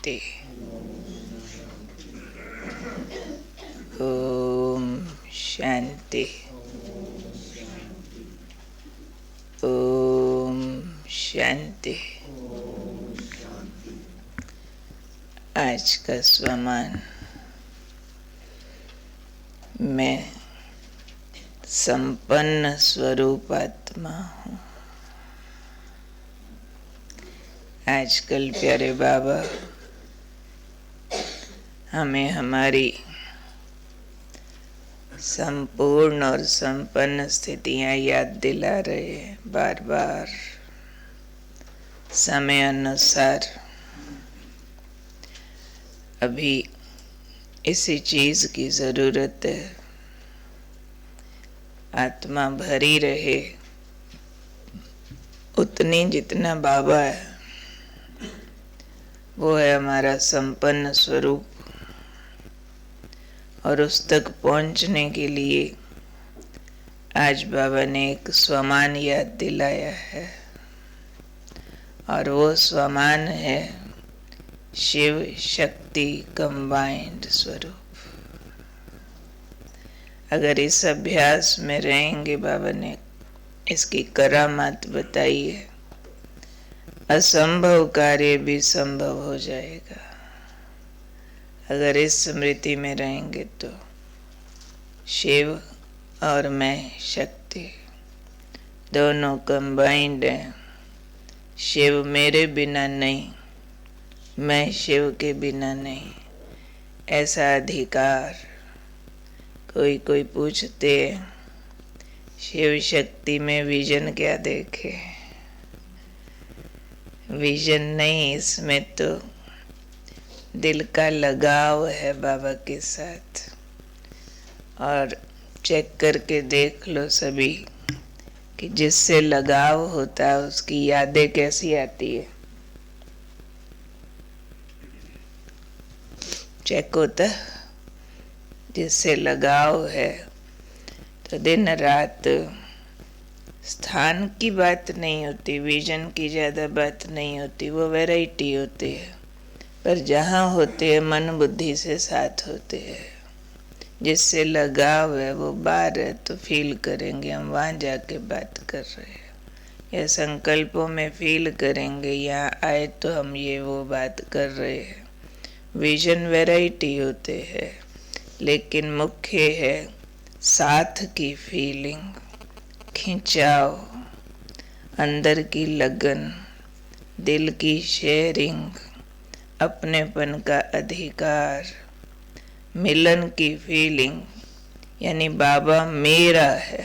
शांति। ओम शांति। ओम शांति। आज का स्वमान, मैं संपन्न स्वरूप आत्मा हूँ। आजकल प्यारे बाबा हमें हमारी संपूर्ण और संपन्न स्थितियाँ याद दिला रहे हैं बार बार, समय अनुसार। अभी इसी चीज की जरूरत है, आत्मा भरी रहे उतनी जितना बाबा है वो है हमारा संपन्न स्वरूप। और उस तक पहुंचने के लिए आज बाबा ने एक स्वमान याद दिलाया है, और वो स्वमान है शिव शक्ति कंबाइंड स्वरूप। अगर इस अभ्यास में रहेंगे, बाबा ने इसकी करामात बताई है, असंभव कार्य भी संभव हो जाएगा। अगर इस स्मृति में रहेंगे तो शिव और मैं शक्ति दोनों कंबाइंड हैं। शिव मेरे बिना नहीं, मैं शिव के बिना नहीं, ऐसा अधिकार। कोई पूछते हैं शिव शक्ति में विजन क्या देखे? विजन नहीं, इसमें तो दिल का लगाव है बाबा के साथ। और चेक करके देख लो सभी कि जिससे लगाव होता है उसकी यादें कैसी आती है। चेक होता, जिससे लगाव है तो दिन रात स्थान की बात नहीं होती, विजन की ज्यादा बात नहीं होती, वो वैरायटी होती है। पर जहाँ होते हैं मन बुद्धि से साथ होते हैं, जिससे लगाव है वो बाहर है तो फील करेंगे हम वहाँ जाके बात कर रहे हैं, या संकल्पों में फील करेंगे यहाँ आए तो हम ये वो बात कर रहे हैं। विजन वैरायटी होते हैं, लेकिन मुख्य है साथ की फीलिंग, खिंचाव, अंदर की लगन, दिल की शेयरिंग, अपनेपन का अधिकार, मिलन की फीलिंग, यानी बाबा मेरा है।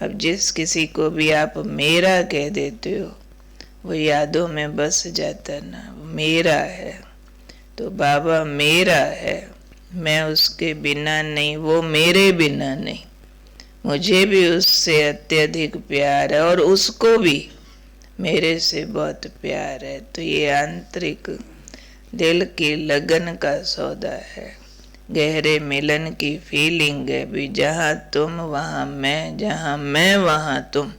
अब जिस किसी को भी आप मेरा कह देते हो वो यादों में बस जाता ना, वो मेरा है। तो बाबा मेरा है, मैं उसके बिना नहीं, वो मेरे बिना नहीं। मुझे भी उससे अत्यधिक प्यार है और उसको भी मेरे से बहुत प्यार है। तो ये आंतरिक दिल की लगन का सौदा है, गहरे मिलन की फीलिंग है भी। जहाँ तुम वहाँ मैं, जहाँ मैं वहाँ तुम।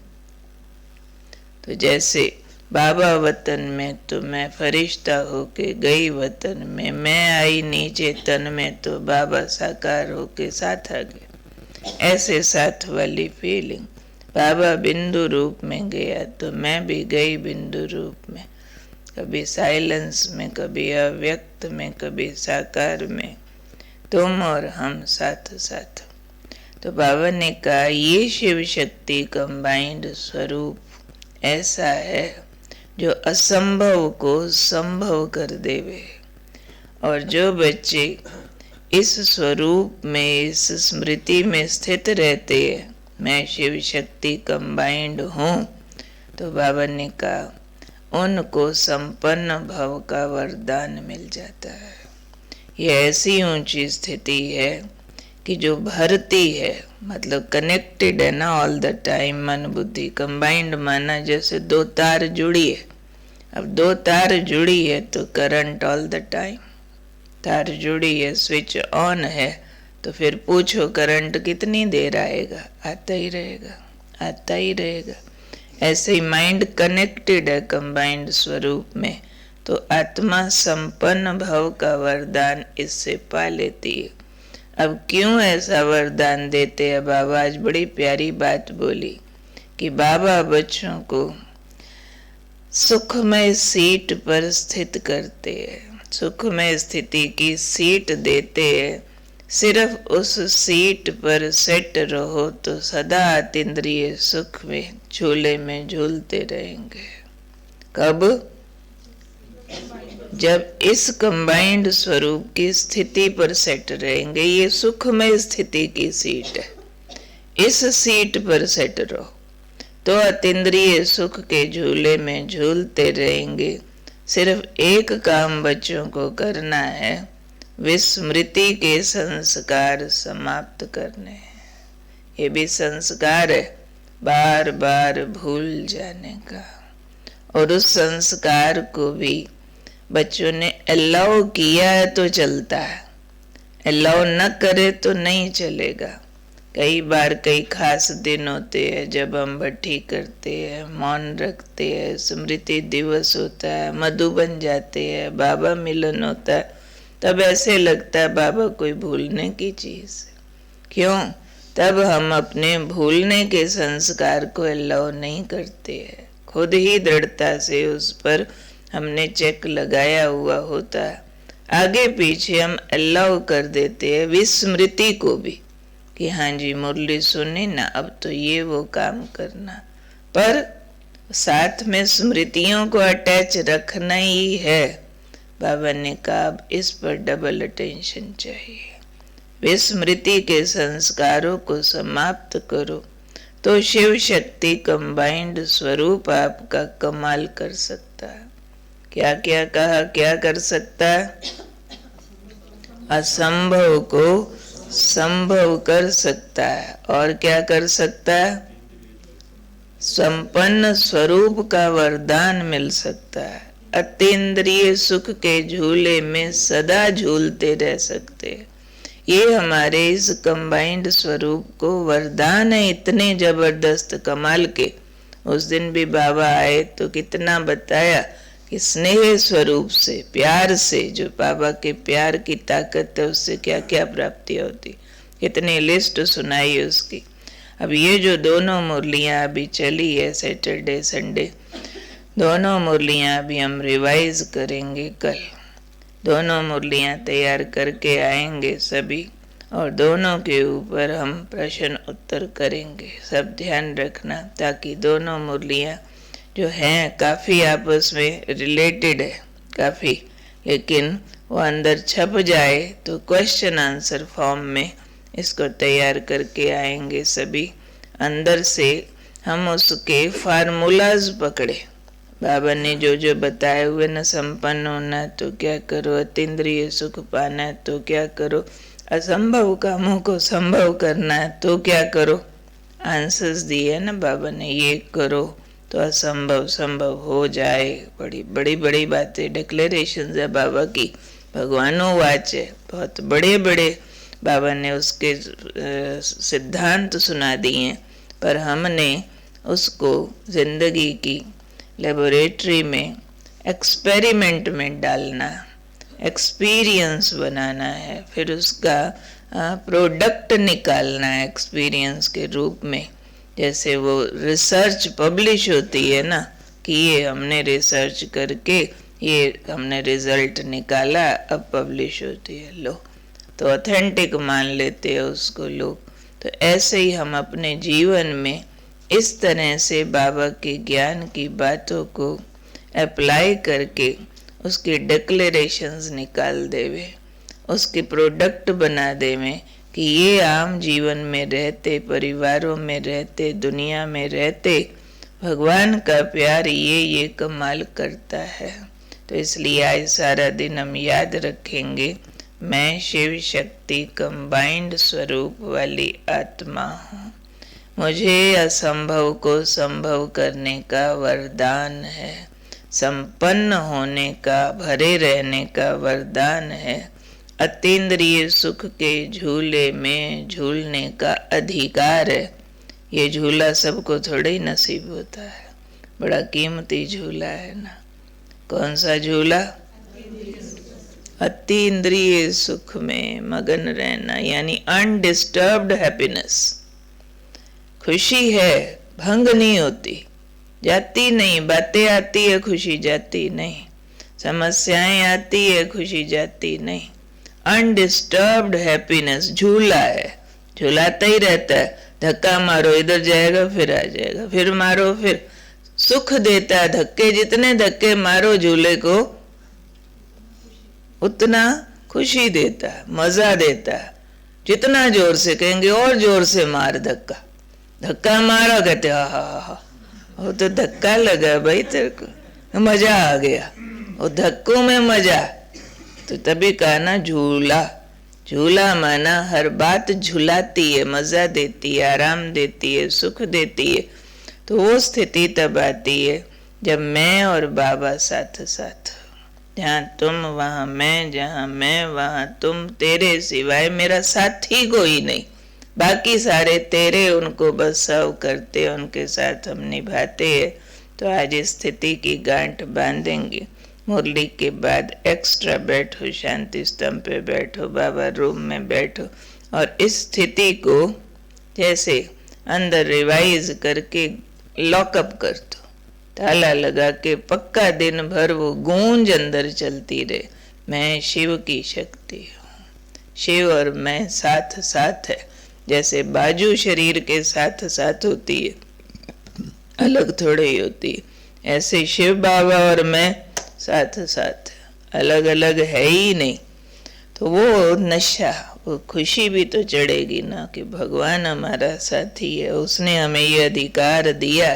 तो जैसे बाबा वतन में तो मैं फरिश्ता होके गई वतन में, मैं आई नीचे तन में तो बाबा साकार होके साथ आ गए। ऐसे साथ वाली फीलिंग। बाबा बिंदु रूप में गया तो मैं भी गई बिंदु रूप में, कभी साइलेंस में, कभी अव्यक्त में, कभी साकार में, तुम और हम साथ साथ। तो बाबा ने कहा ये शिव शक्ति कंबाइंड स्वरूप ऐसा है जो असंभव को संभव कर देवे। और जो बच्चे इस स्वरूप में, इस स्मृति में स्थित रहते हैं, मैं शिव शक्ति कंबाइंड हूँ, तो बाबा ने कहा उनको संपन्न भव का वरदान मिल जाता है। ये ऐसी ऊंची स्थिति है कि जो भरती है, मतलब कनेक्टेड है ना ऑल द टाइम। मन बुद्धि कंबाइंड माना जैसे दो तार जुड़ी है। अब दो तार जुड़ी है तो करंट ऑल द टाइम। तार जुड़ी है, स्विच ऑन है, तो फिर पूछो करंट कितनी देर आएगा? आता ही रहेगा, आता ही रहेगा। ऐसे ही माइंड कनेक्टेड है कंबाइंड स्वरूप में, तो आत्मा संपन्न भव का वरदान इससे पा लेती है। अब क्यों ऐसा वरदान देते हैं बाबा? आज बड़ी प्यारी बात बोली कि बाबा बच्चों को सुखमय सीट पर स्थित करते हैं, सुखमय स्थिति की सीट देते हैं। सिर्फ उस सीट पर सेट रहो तो सदा अतीन्द्रिय सुख में झूले में झूलते रहेंगे। कब? जब इस कंबाइंड स्वरूप की स्थिति पर सेट रहेंगे। ये सुखमय स्थिति की सीट है, इस सीट पर सेट रहो तो अतीन्द्रिय सुख के झूले में झूलते रहेंगे। सिर्फ एक काम बच्चों को करना है, विस्मृति के संस्कार समाप्त करने हैं। ये भी संस्कार है, बार बार भूल जाने का। और उस संस्कार को भी बच्चों ने अलाउ किया है तो चलता है, अलाउ न करे तो नहीं चलेगा। कई बार कई खास दिन होते हैं जब हम भट्ठी करते हैं, मौन रखते हैं, स्मृति दिवस होता है, मधुबन जाते हैं, बाबा मिलन होता है, तब ऐसे लगता है बाबा कोई भूलने की चीज है। क्यों? तब हम अपने भूलने के संस्कार को अलाउ नहीं करते हैं। खुद ही दृढ़ता से उस पर हमने चेक लगाया हुआ होता है। आगे पीछे हम अलाउ कर देते हैं विस्मृति को भी कि हाँ जी मुरली सुनी ना, अब तो ये वो काम करना, पर साथ में स्मृतियों को अटैच रखना ही है। बाबा ने कहा अब इस पर डबल अटेंशन चाहिए। विस्मृति के संस्कारों को समाप्त करो तो शिव शक्ति कंबाइंड स्वरूप आपका कमाल कर सकता है। क्या क्या कहा? क्या कर सकता है? असंभव को संभव कर सकता है। और क्या कर सकता है? संपन्न स्वरूप का वरदान मिल सकता है। अतीन्द्रिय सुख के झूले में सदा झूलते रह सकते हैं। ये हमारे इस कंबाइंड स्वरूप को वरदान है, इतने जबरदस्त कमाल के। उस दिन भी बाबा आए तो कितना बताया कि स्नेह स्वरूप से, प्यार से, जो बाबा के प्यार की ताकत है उससे क्या क्या प्राप्तियां होती, कितनी लिस्ट सुनाई उसकी। अब ये जो दोनों मुरलियां अभी चली है सैटरडे संडे, दोनों मुरलियां अभी हम रिवाइज करेंगे कल। दोनों मुरलियां तैयार करके आएंगे सभी, और दोनों के ऊपर हम प्रश्न उत्तर करेंगे। सब ध्यान रखना, ताकि दोनों मुरलियां जो हैं काफ़ी आपस में रिलेटेड है काफ़ी, लेकिन वो अंदर छप जाए तो क्वेश्चन आंसर फॉर्म में इसको तैयार करके आएंगे सभी। अंदर से हम उसके फार्मूलाज पकड़े। बाबा ने जो जो बताए हुए न, संपन्न होना तो क्या करो, अतीन्द्रिय सुख पाना है तो क्या करो, असंभव कामों को संभव करना है तो क्या करो, आंसर्स दिए ना बाबा ने, ये करो तो असंभव संभव हो जाए। बड़ी बड़ी बड़ी बातें, डिक्लेरेशन है बाबा की, भगवानों वाच है, बहुत बड़े बड़े बाबा ने उसके सिद्धांत सुना दिए, पर हमने उसको जिंदगी की लेबोरेटरी में, एक्सपेरिमेंट में डालना, एक्सपीरियंस बनाना है, फिर उसका प्रोडक्ट निकालना है एक्सपीरियंस के रूप में। जैसे वो रिसर्च पब्लिश होती है ना, कि ये हमने रिसर्च करके ये हमने रिजल्ट निकाला, अब पब्लिश होती है, लो तो ऑथेंटिक मान लेते हैं उसको लोग। तो ऐसे ही हम अपने जीवन में इस तरह से बाबा के ज्ञान की बातों को अप्लाई करके उसकी डिक्लेरेशंस निकाल देवे, उसके प्रोडक्ट बना देवे कि ये आम जीवन में रहते, परिवारों में रहते, दुनिया में रहते, भगवान का प्यार ये कमाल करता है। तो इसलिए आज सारा दिन हम याद रखेंगे, मैं शिव शक्ति कंबाइंड स्वरूप वाली आत्मा हूँ, मुझे असंभव को संभव करने का वरदान है, संपन्न होने का, भरे रहने का वरदान है, अतीन्द्रिय सुख के झूले में झूलने का अधिकार है। ये झूला सबको थोड़ा ही नसीब होता है, बड़ा कीमती झूला है ना। कौन सा झूला? अति इंद्रिय सुख में मगन रहना, यानी अनडिस्टर्ब्ड हैप्पीनेस। खुशी है, भंग नहीं होती, जाती नहीं, बातें आती है, खुशी जाती नहीं, समस्याएं आती है, खुशी जाती नहीं। अनडिस्टर्ब्ड हैप्पीनेस झूला है, झूलाता ही रहता है। धक्का मारो इधर जाएगा, फिर आ जाएगा, फिर मारो, फिर सुख देता है। धक्के जितने धक्के मारो झूले को उतना खुशी देता है, मजा देता है। जितना जोर से कहेंगे और जोर से मार धक्का, धक्का मारा, कहते हा, वो तो धक्का लगा भाई तेरे को, मजा आ गया, और धक्कों में मजा। तो तभी कहा ना झूला। झूला माना हर बात झुलाती है, मजा देती है, आराम देती है, सुख देती है। तो वो स्थिति तब आती है जब मैं और बाबा साथ साथ, जहाँ तुम वहाँ मैं, जहाँ मैं वहाँ तुम, तेरे सिवाय मेरा साथी कोई नहीं, बाकी सारे तेरे, उनको बस सर्व करते, उनके साथ हम निभाते हैं। तो आज इस स्थिति की गांठ बांधेंगे। मुरली के बाद एक्स्ट्रा बैठो, शांति स्तंभ पे बैठो, बाबा रूम में बैठो, और इस स्थिति को जैसे अंदर रिवाइज करके लॉकअप कर दो, ताला लगा के पक्का दिन भर वो गूंज अंदर चलती रहे। मैं शिव की शक्ति हूँ, शिव और मैं साथ साथ है। जैसे बाजू शरीर के साथ साथ होती है, अलग थोड़े ही होती है, ऐसे शिव बाबा और मैं साथ साथ, अलग अलग है ही नहीं। तो वो नशा, वो खुशी भी तो चढ़ेगी ना कि भगवान हमारा साथी है, उसने हमें ये अधिकार दिया,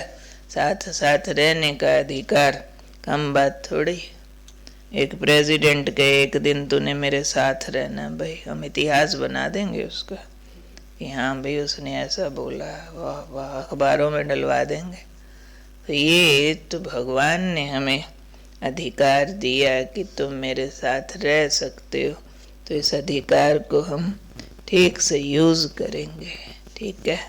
साथ साथ रहने का अधिकार। कम बात थोड़ी। एक प्रेसिडेंट के एक दिन तूने मेरे साथ रहना, भाई हम इतिहास बना देंगे उसका कि हाँ भाई उसने ऐसा बोला, वाह वाह, अखबारों में डलवा देंगे। तो ये तो भगवान ने हमें अधिकार दिया कि तुम मेरे साथ रह सकते हो, तो इस अधिकार को हम ठीक से यूज करेंगे। ठीक है।